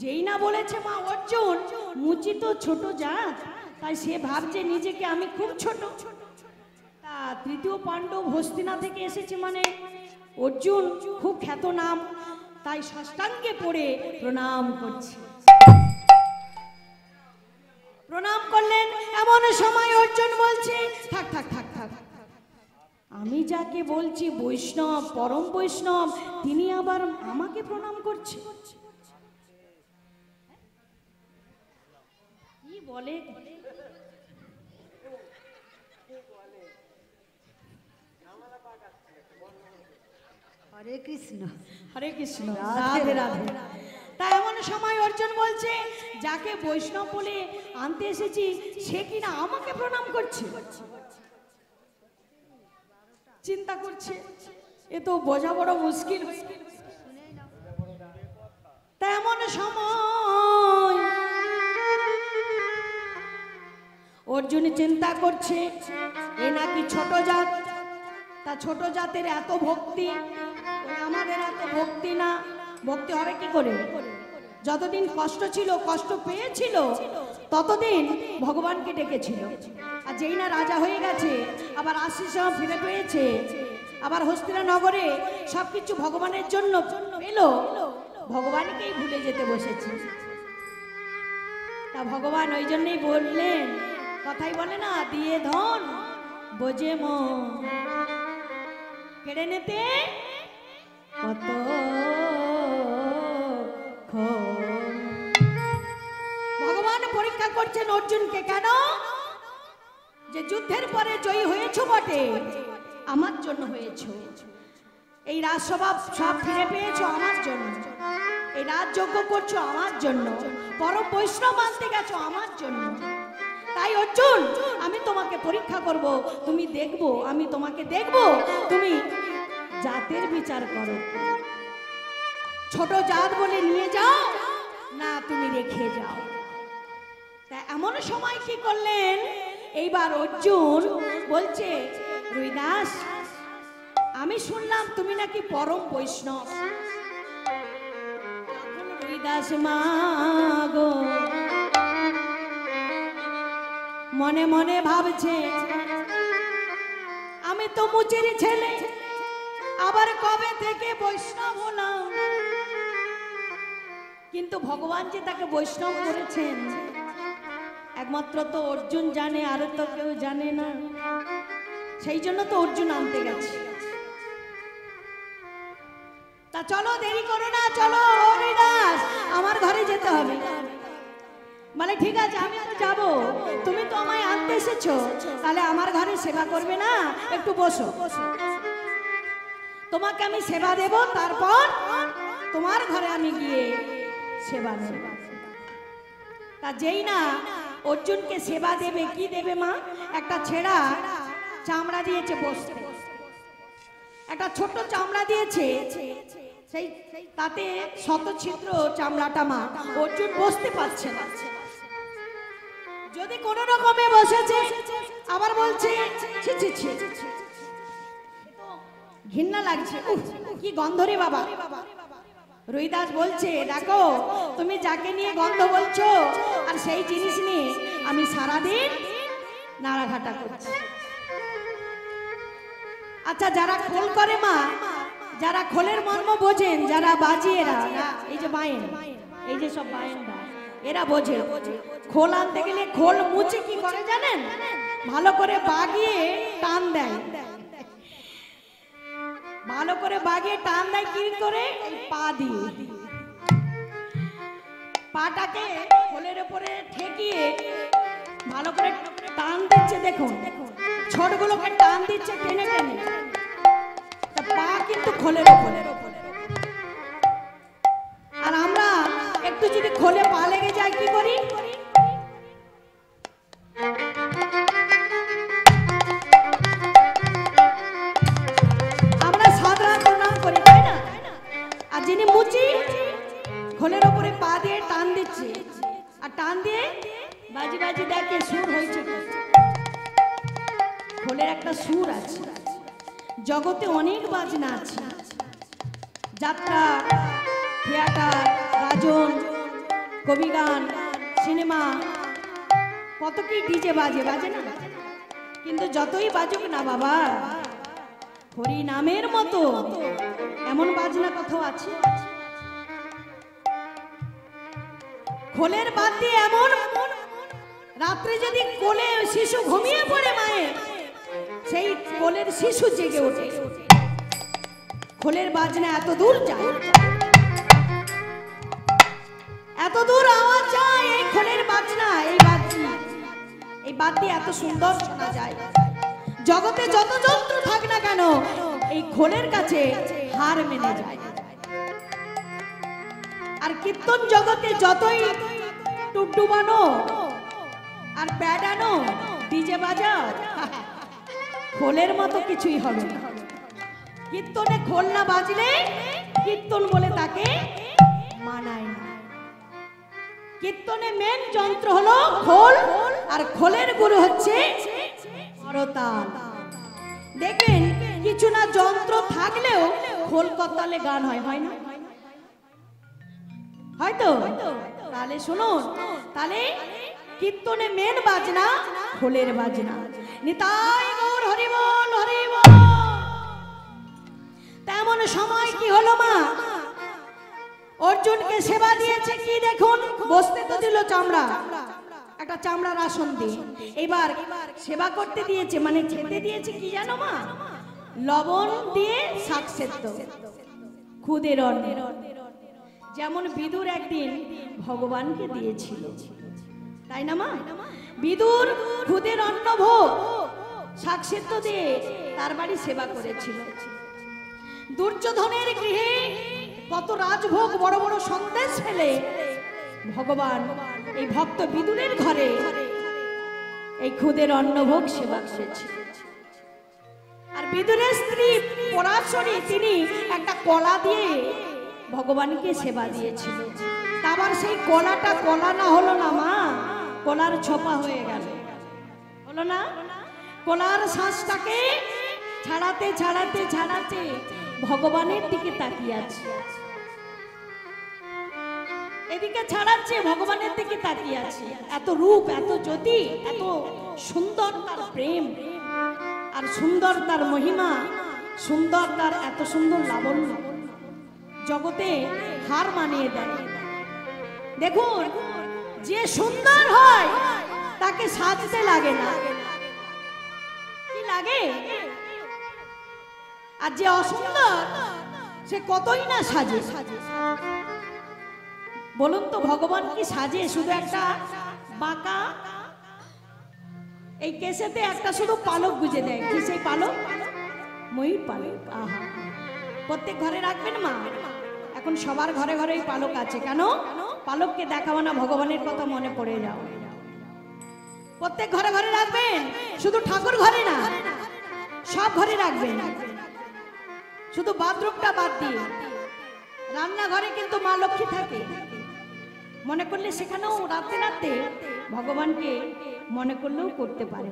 যেই না বলেছে মা অর্জুন, মুচি তো ছোট জাত, তাই সে ভাবছে নিজেকে আমি খুব ছোট। তা তৃতীয় পাণ্ডব হস্তিনা থেকে এসেছে মানে অর্জুন খুব খ্যাত নাম, তাই সাষ্টাঙ্গে পড়ে প্রণাম করছে। প্রণাম করলেন, এমন সময় অর্জুন বলছে থাক থাক থাক থাক, আমি যাকে বলছি বৈষ্ণব, পরম বৈষ্ণব, তিনি আবার আমাকে প্রণাম করছে। কি বলে? হরে কৃষ্ণ হরে কৃষ্ণ, রাধে রাধে রাধে। তা এমন সময় অর্জুন বলছে যাকে বৈষ্ণব বলে আনতে এসেছি সে কিনা আমাকে প্রণাম করছে। চিন্তা করছে এ তো বোঝা বড় মুশকিল। তা এমন সময় অর্জুন চিন্তা করছে এ নাকি ছোট জাত, তা ছোট জাতের এত ভক্তি, আমাদের এত ভক্তি না, ভক্তি হবে কি করে? যতদিন কষ্ট ছিল, কষ্ট পেয়েছিল, ততদিন ভগবানকে ডেকেছিল। আর যেই না রাজা হয়ে গেছে, আবার আশিস ফিরে পেয়েছে, আবার হস্তিনা নগরে সবকিছু ভগবানের জন্য পেল, ভগবানকেই ভুলে যেতে বসেছে। তা ভগবান ওই জন্যই বললেন, কথাই বলে না, দিয়ে ধন বোঝে মন, কেড়ে নিতে কত। ভগবান পরীক্ষা করছেন অর্জুনকে, কেন? যে যুদ্ধের পরে জয়ী হয়েছো বটে, আমার জন্য হয়েছো, এই রাজসভা সব ফিরে পেয়েছো আমার জন্য, এই রাজযজ্ঞ করছো আমার জন্য, পরম বৈষ্ণব মানতে গেছো আমার জন্য। তাই অর্জুন আমি তোমাকে পরীক্ষা করব, তুমি দেখবো, আমি তোমাকে দেখবো তুমি জাতের বিচার করো, ছোট জাত বলে নিয়ে যাও না তুমি রেখে যাও। তা এমন সময় কি করলেন, এইবার অর্জুন বলছে রবিদাস আমি শুনলাম তুমি নাকি পরম বৈষ্ণব। রবিদাস মাগো মনে মনে ভাবছে আমি তো মুচির ছেলে, আবার কবে থেকে বৈষ্ণব হলাম, কিন্তু ভগবান যে তাকে বৈষ্ণব করেছেন একমাত্র তো অর্জুন জানে, আর তো কেউ জানে না, সেই জন্য তো অর্জুন আনতে গেছে। তা চলো দেরি করো না, চলো হরিদাস আমার ঘরে যেতে হবে। মানে ঠিক আছে আমি তো যাবো, তুমি তো আমায় আনতে এসেছো, তাহলে আমার ঘরে সেবা করবে না, একটু বসো, তোমাকে আমি সেবা দেব, তারপর তোমার ঘরে আমি গিয়ে সেবা নেব। তা যেই না অর্জুনকে সেবা দেবে, কি দেবে মা? একটা ছেঁড়া চামড়া দিয়েছে বসতে, একটা ছোট চামড়া দিয়েছে, সেই তাতে শত ছিদ্র চামড়াটা মা, অর্জুন বসতে পারছে না। যদি কোন রকমে বসেছে আবার বলছে ছি ছি ছি, ঘৃণা লাগছে, কি গন্ধ রে বাবা। রবিদাস বলছে দেখো তুমি যাকে নিয়ে গন্ধ বলছো, আর সেই জিনিস নিয়ে আমি সারাদিন নাড়াঘাটা করছি। আচ্ছা যারা খোল করে মা, যারা খোলের মর্ম বোঝেন, যারা বাজিয়েরা, এই যে বায়েন, এই যে সব বায়েনরা, এরা বোঝে খোল আনতে গেলে খোল মুছে কি করে জানেন? ভালো করে বাগিয়ে টান দেয়, ভালো করে বাগিয়ে টান দেয় কি করে? পা দিয়ে পাটাকে খোলের উপরে ঠেকিয়ে ভালো করে টান দিচ্ছে, দেখুন ছোটগুলোকে টান দিচ্ছে টেনে টেনে, পা কিন্তু খোলের উপরে। যদি খোলে পা লেগে যায় কি করি? আমরা সাধারণ প্রণাম করি, তাই না? আর যিনি মুচি খোলের ওপরে পা দিয়ে টান দিচ্ছে, আর টান দিয়ে বাজি বাজি দেখে সুর হয়েছে। খোলের একটা সুর আছে। জগতে অনেক বাজনা আছে, যাত্রা, থিয়েটার, গাজন, কবিগান, সিনেমা, কত কি ডিজে বাজে, বাজে না? কিন্তু যতই বাজুক না বাবা, হরি নামের মতো এমন বাজনা কোথাও আছে? খোলের বাদ দিয়ে এমন রাত্রে যদি কোলে শিশু ঘুমিয়ে পড়ে মায়ে, সেই কোলের শিশু জেগে ওঠে। খোলের বাজনা এত দূর যায়, এত দূর আওয়াজ যায় এই খোলের বাজনা, এই বাদ দিয়ে এত সুন্দর শোনা যায়। জগতে যত যন্ত্র থাক না কেন, এই খোলের কাছে হার মেনে যায়। আর কীর্তন জগতে যতই টুকটুবানো আর প্যাডানো ডিজে বাজাও, খোলের মতো কিছুই হবে না। কীর্তনে খোল না বাজলে কীর্তন বলে তাকে মানায় না। কীর্তনে মেন যন্ত্র হলো খোল, আর খোলের গুরু হচ্ছে করতাল। দেখবেন কিছু না যন্ত্র থাকলেও খোল করতালে গান হয়, হয় না? হয়তো? তাহলে শুনুন, তাহলে কীর্তনে মেন বাজনা খোলের বাজনা। নিতাই গৌর হরি বল, হরি বল। তেমন সময় কি হলো মা? অর্জুনকে সেবা দিয়েছে কি দেখুন, বসতে তো দিল চামড়া, একটা চামড়ার আসন দিয়ে। এবার সেবা করতে দিয়েছে, মানে খেতে দিয়েছে কি জানো মা? লবণ দিয়ে শাক সেদ্ধ, খুদের অন্ন। যেমন বিদুর একদিন ভগবানকে দিয়েছিল, তাই না মা? বিদুর খুদের অন্ন ভোগ শাক সেদ্ধ দিয়ে তার বাড়ি সেবা করেছিল। দুর্যোধনের গৃহে কত রাজভোগ, বড় বড় সন্দেশ ফেলে ভগবান এই ভক্ত বিদুরের ঘরে এই খুদের অন্নভোগ সেবা করেছে। আর বিদুরের স্ত্রী পরাশরী, তিনি একটা কলা দিয়ে ভগবানকে সেবা দিয়েছিল। আবার সেই কলাটা কলা না হলো না মা, কলার ছোপা হয়ে গেল, হলো না? কলার শ্বাসটাকে ছাড়াতে ছাড়াতে ছাড়াতে ভগবানের দিকে তাকিয়ে আছে, এদিকে ছাড়াচ্ছে, ভগবানের দিকে তাকিয়ে আছে। এত রূপ, এত জ্যোতি, এত সুন্দর তার প্রেম, আর সুন্দর তার মহিমা, সুন্দর তার এত সুন্দর লাবণ্য, জগতে হার মানিয়ে দেয়। দেখুন, যে সুন্দর হয় তাকে সাজতে লাগে না, কি লাগে? আর যে অসুন্দর সে কতই না সাজে। বলুন তো, ভগবান কি সাজে? শুধু একটা বাঁকা এই কেসেতে একটা শুধু পালক গুজে দেয়, কি সেই পালক? ময়ূর পালক। আহা, প্রত্যেক ঘরে রাখবেন মা। এখন সবার ঘরে ঘরে এই পালক আছে। কেন? পালককে দেখাবো না, ভগবানের কথা মনে পড়ে যাও। প্রত্যেক ঘরে ঘরে রাখবেন, শুধু ঠাকুর ঘরে না, সব ঘরে রাখবেন, শুধু বাথরুমটা বাদ দিয়ে। রান্নাঘরে কিন্তু মা লক্ষ্মী থাকে, মনে করলে সেখানেও রাতে রাতে ভগবানকে মনে করলেও করতে পারে।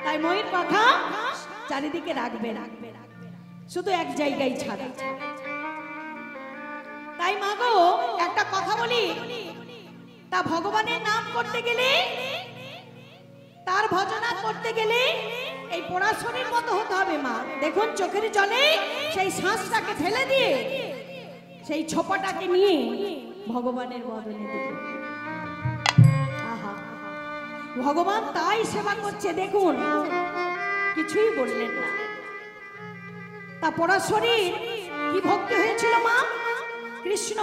তাই ময়ূর পাখা চারিদিকে রাখবে, শুধু এক জায়গায় ছাড়া। তাই মা গো, একটা কথা বলি, তা ভগবানের নাম করতে গেলে, তার ভজনা করতে গেলে এই পড়াশোনার মতো হতে হবে মা। দেখুন, চোখের জলে সেই শ্বাসটাকে ফেলে দিয়ে সেই ছোপাটাকে নিয়ে ভগবানের বদলে দিল। আহা, ভগবান তাই সেবা করছে। দেখুন, কিছুই বললেন না। তা পরাশরীর কি ভক্তি হয়েছিল মা? কৃষ্ণ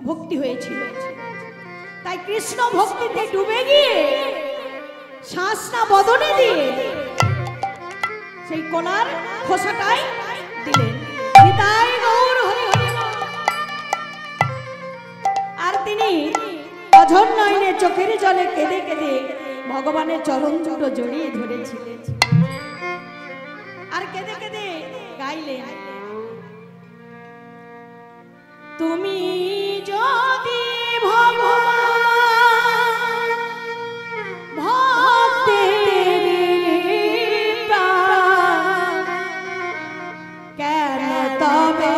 ভক্তি হয়েছিল। তাই কৃষ্ণ ভক্তিতে ডুবে গিয়ে শ্বাস না বদলে দিয়ে সেই কলার খোসাটাই দিলেন। নিতাই গৌর হরি হরি বল। অঝর নয়নে চোখের জলে কেঁদে কেঁদে ভগবানের চরণ দুটো জড়িয়ে ধরেছিলেন আর কেঁদে কেঁদে গাইলেন, তুমি যদি ভগবান ভক্তের প্রাণ, কেন তবে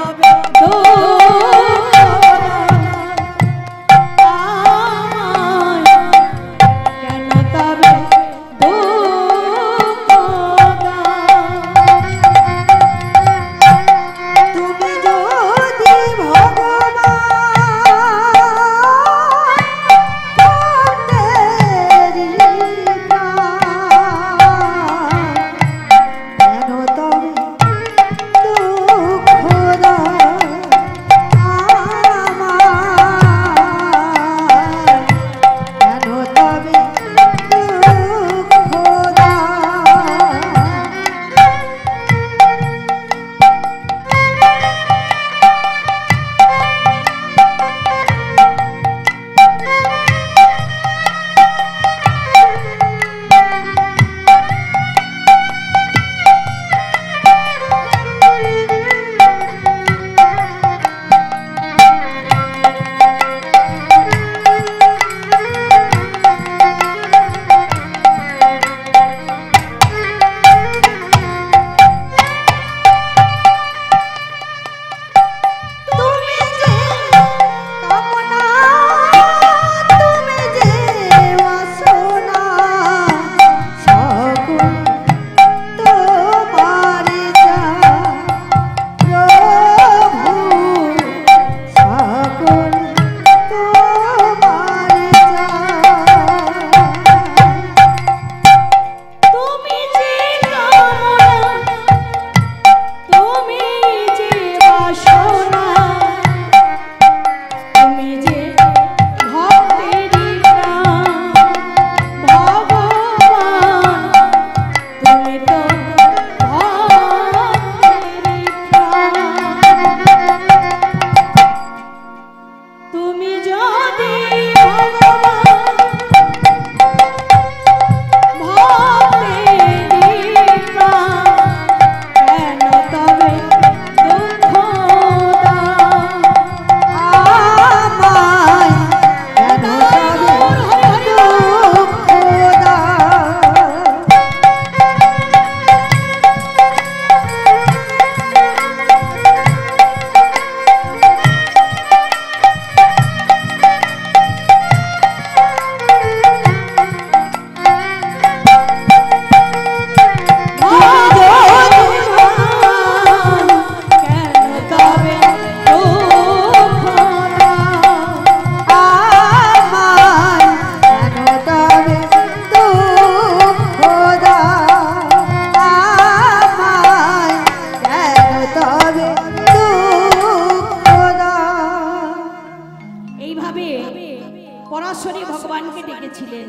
পরাশরী ভগবানকে ডেকেছিলেন।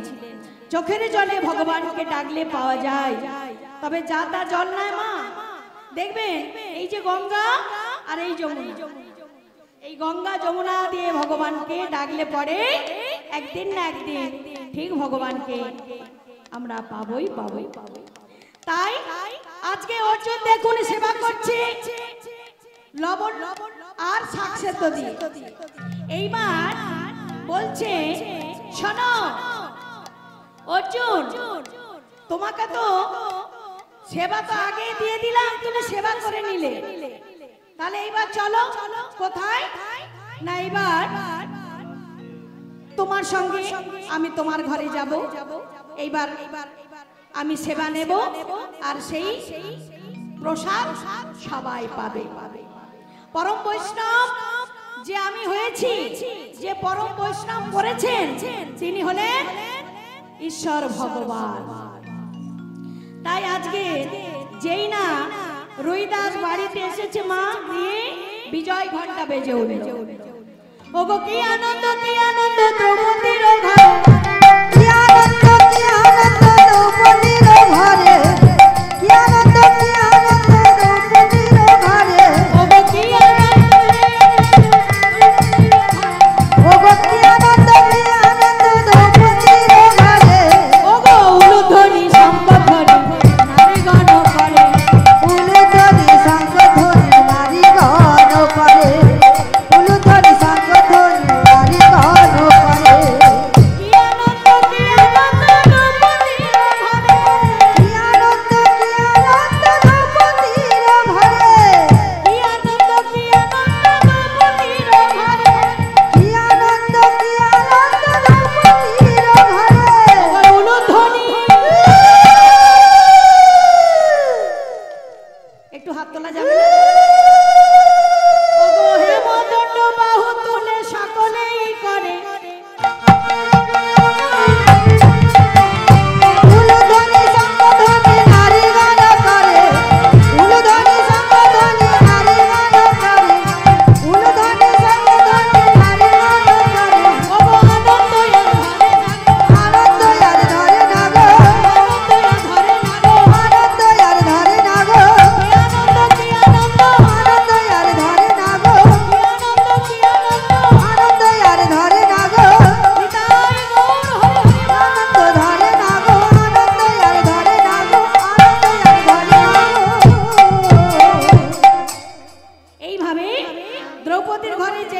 চোখের জলে ভগবানকে ডাকলে পাওয়া যায়, তবে যা তা জল নয় মা। দেখবেন এই যে গঙ্গা আর এই যমুনা, এই গঙ্গা যমুনা দিয়ে ভগবানকে ডাকলে পরে একদিন না একদিন ঠিক ভগবানকে আমরা পাবই পাবই পাবই। তাই আজকে অর্জুন দেখুন সেবা করছে লবণ আর শাক সেদ্ধ দিয়ে। এইবার বলছে শোনো অর্জুন, তোমাকে তো সেবা তো আগে দিয়ে দিলাম, তুমি সেবা করে নিলে, তাহলে এইবার চলো কোথায় না, এইবার তোমার সঙ্গে আমি তোমার ঘরে যাব। এইবার আমি সেবা নেব আর সেই প্রসাদ সবাই পাবে। পরম বৈষ্ণব যে আমি হয়েছি, যে পরম বৈষ্ণব করেছেন তিনি হলেন ঈশ্বর ভগবান। তাই আজকে যেই না রুইদাস বাড়িতে এসেছে মা, দিয়ে বিজয় ঘন্টা বেজে উঠল। ওগো কি আনন্দ দ্রৌপদীর ঘরে, কি আনন্দ দ্রৌপদীর ঘরে, কি আনন্দ দ্রৌপদীর ঘরে, ওগো কি আনন্দ, ওগো কি আনন্দ দ্রৌপদীর ঘরে,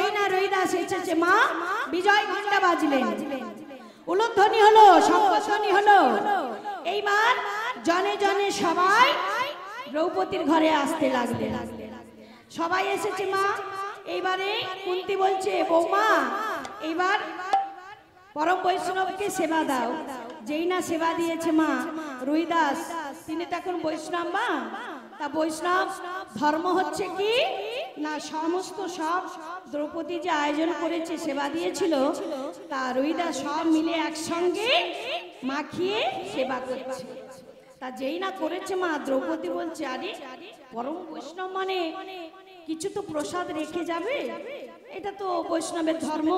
যেই না রবিদাস এসেছে মা বিজয় ঘন্টা বাজলেন, উলুধ্বনি হলো, শঙ্খধ্বনি হলো। এইবার জনে জনে সবাই দ্রৌপদীর ঘরে আসতে লাগলেন। সবাই এসেছে মা। এইবারে কুন্তী বলছে বৌমা এইবার পরম বৈষ্ণবকে সেবা দাও। যেই না সেবা দিয়েছে মা রুইদাস, তিনি তো এখন বৈষ্ণব মা। তা বৈষ্ণব ধর্ম হচ্ছে কি না সমস্ত সব দ্রৌপদী যে আয়োজন করেছে সেবা দিয়েছিল তা রুইদাস সব মিলে একসঙ্গে মাখিয়ে সেবা করছে। তা যেই না করেছে মা দ্রৌপদী বলছে আরে পরম বৈষ্ণব মানে কিছু তো প্রসাদ রেখে যাবে, এটা তো বৈষ্ণবের ধর্ম,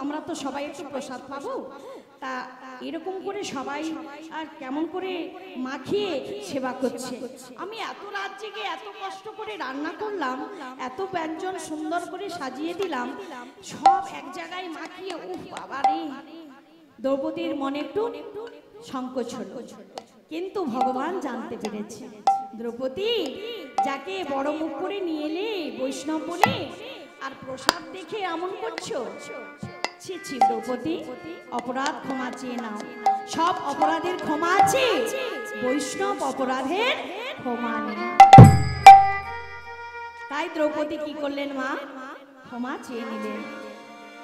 আমরা তো সবাই একটু প্রসাদ পাবো। তা এরকম করে সবাই আর কেমন করে মাখিয়ে সেবা করছে। আমি এত রাত জেগে এত কষ্ট করে রান্না করলাম, এত ব্যঞ্জন সুন্দর করে সাজিয়ে দিলাম, সব এক জায়গায় মাখিয়ে উফ বাবা রে। দ্রৌপদীর মনে একটু সংকোচ হলো, কিন্তু ভগবান জানতে পেরেছে দ্রৌপদী যাকে বড় মুখ করে নিয়ে এলে বৈষ্ণব বলে আর প্রসাদ দেখে এমন করছো। ছি ছি দ্রৌপদী, অপরাধ ক্ষমা চেয়ে নাও। সব অপরাধের ক্ষমা আছে, বৈষ্ণব অপরাধের ক্ষমা নেই। তাই দ্রৌপদী কি করলেন মা ক্ষমা চেয়ে নিলেন।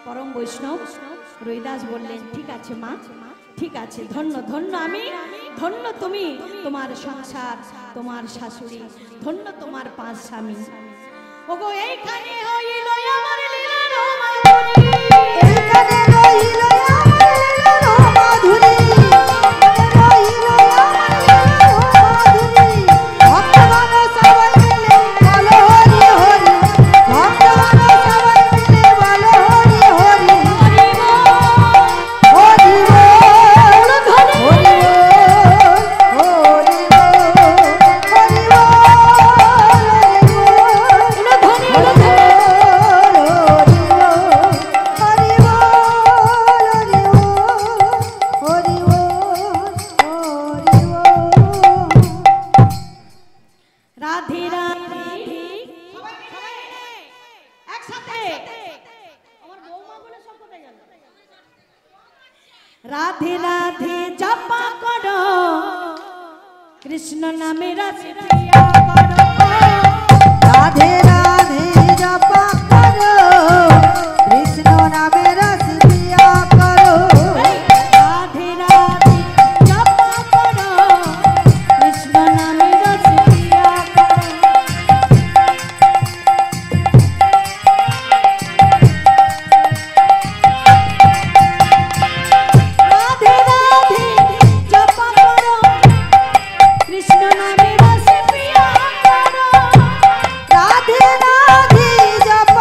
পরম বৈষ্ণব রুইদাস বললেন ঠিক আছে মা, ঠিক আছে, ধন্য ধন্য আমি, ধন্য তুমি, তোমার সংসার, তোমার শাশুড়ি, ধন্য তোমার 5 স্বামী। ওগো এইখানে হইল আমার লীলার মাধুরী, এইখানে রহিল আমার লীলার মাধুরী, রহিল আমার লীলার মাধুরী। ভক্তগণ সবাই মিলে বলো হরি হরি, ভক্তগণ সবাই মিলে বলো হরি হরি, হরি বল, হরি বল, হরি রাধে রাধে একসাথে আমার বৌমা বলে সব কোথায় গেল। রাধে রাধে জপা করো, কৃষ্ণ নামে রস প্রিয়া করো। রাধে রাধে জপা করো, কৃষ্ণ নামে রস পিয়া করো। রাধে রাধে জপা করো, কৃষ্ণ নামে রস প্রিয়া করো। রাধে রাধে জপা করো, কৃষ্ণ নামে রস প্রিয়া করো। রাধে রাধে জপা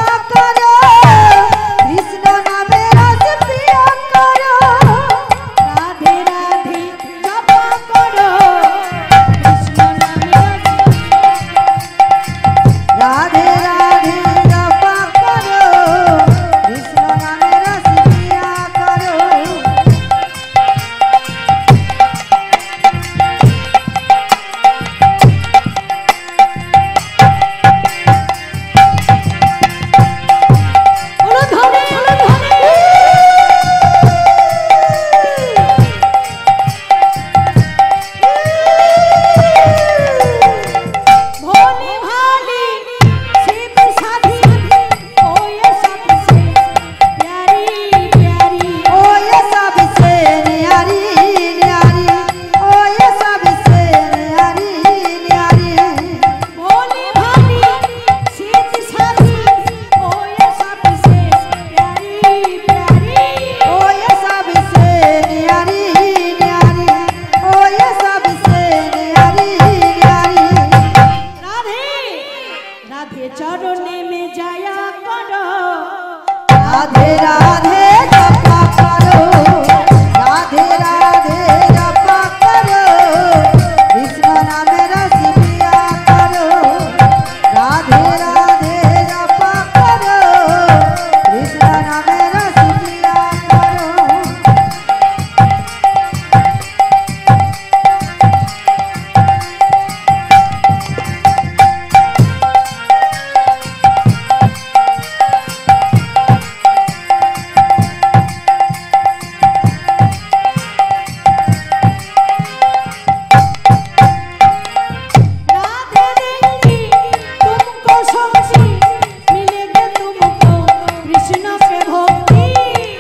कृष्ण के भक्ति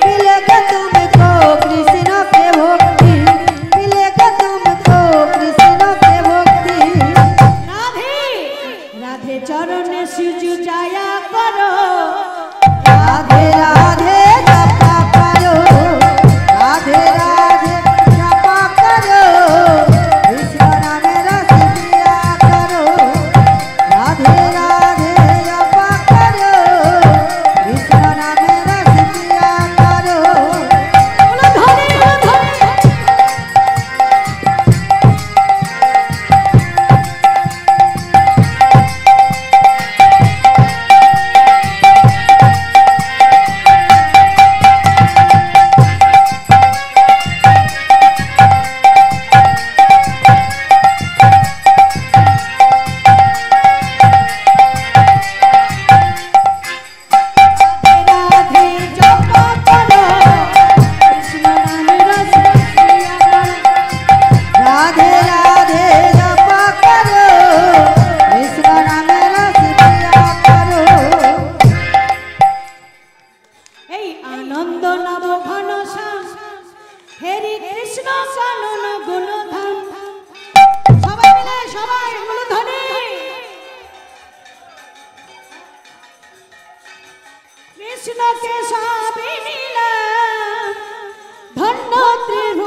मिलेगा तुमको कृष्ण के भक्ति मिलेगा तुमको कृष्ण के भक्ति राधे राधे चरण सिज जाया करो राधे राधे जपा करो राधे राधे जपा करो कृष्ण नाम रस पिया करो राधे राधे जपा करो कृष्ण नाम रस पिया करो बोलो धनी राधे जपा करो कृष्ण नाम रस पिया करो राधे राधे जपा करो कृष्ण नाम रस पिया करो এই আনন্দ নব ঘন শ্যাম হেরি কৃষ্ণ কানন গুণধাম সবাই মিলে সবাই মূলধ্বনি কৃষ্ণকে সবই নিলাম ধন্য ত্রিভুবন